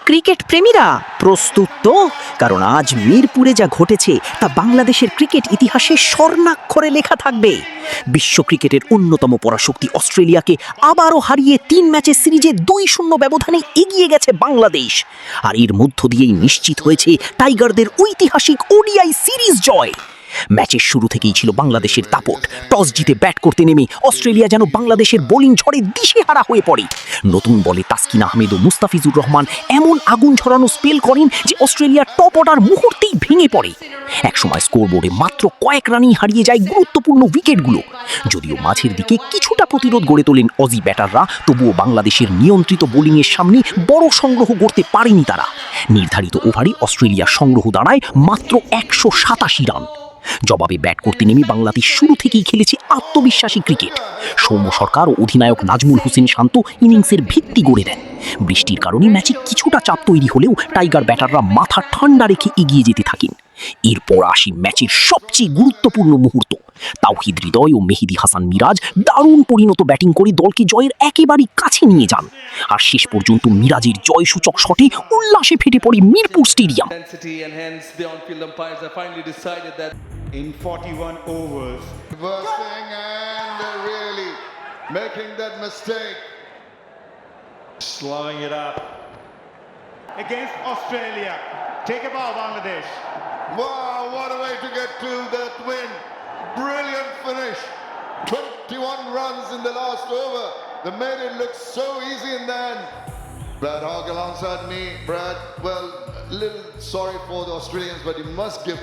Cricket প্রেমীরা প্রস্তুত তো? কারণ আজ মিরপুরে যা ঘটেছে তা বাংলাদেশের ক্রিকেট ইতিহাসে স্বর্ণাক্ষরে লেখা থাকবে। বিশ্ব ক্রিকেটের অন্যতম পরাশক্তি অস্ট্রেলিয়াকে আবারও হারিয়ে 3 ম্যাচের সিরিজে 2-0 ব্যবধানে এগিয়ে গেছে বাংলাদেশ। আর এর মধ্য দিয়েই নিশ্চিত হয়েছে টাইগারদের ঐতিহাসিক ওডিআই সিরিজ জয়। ম্যাচের শুরু থেকেই ছিল বাংলাদেশের দাপট। টস জিতে ব্যাট করতে নেমে অস্ট্রেলিয়া যেন বাংলাদেশের বোলিং ঝড়ে দিশেহারা হয়ে পড়ে। নতুন বলে তাসকিন আহমেদ ও মুস্তাফিজুর রহমান এমন আগুন ঝরানো স্পেল করেন যে অস্ট্রেলিয়ার টপ অর্ডার মুহূর্তেই ভেঙে পড়ে। একসময় স্কোরবোর্ডে মাত্র কয়েক রানেই হারিয়ে যায় গুরুত্বপূর্ণ উইকেটগুলো। যদিও মাঝের দিকে কিছুটা প্রতিরোধ গড়ে তোলেন অজি ব্যাটাররা, তবুও বাংলাদেশের নিয়ন্ত্রিত বোলিংয়ের সামনে বড় সংগ্রহ করতে পারেনি তারা। নির্ধারিত ওভারে অস্ট্রেলিয়ার সংগ্রহ দাঁড়ায় মাত্র 187 রান। জবাবে ব্যাট করতে নেমে বাংলাদেশ শুরু থেকেই খেলেছে আত্মবিশ্বাসী ক্রিকেট। সৌম্য সরকার ও অধিনায়ক নাজমুল হোসেন শান্ত ইনিংসের ভিত্তি গড়ে দেন। বৃষ্টির কারণে ম্যাচে কিছুটা চাপ তৈরি হলেও টাইগার ব্যাটাররা মাথা ঠান্ডা রেখে এগিয়ে যেতে থাকেন। এরপর আসি ম্যাচের সবচেয়ে গুরুত্বপূর্ণ মুহূর্ত। তাওহিদ হৃদয় ও মেহেদী হাসান মিরাজ দারুণ পরিণত ব্যাটিং করে দলকে জয়ের একেবারেই কাছে নিয়ে যান। আর শেষ পর্যন্ত মিরাজের জয়সূচক শটে উল্লাসে ফেটে পড়ে Mirpur stadium. In 41 overs, reversing and really making that mistake. slowing it up against Australia. Take a bow, Bangladesh. Wow, what a way to get to that win. Brilliant finish. 21 runs in the last over. They made it look so easy in the end. Brad Hogg alongside me. Brad, well, a little sorry for the Australians, but you must give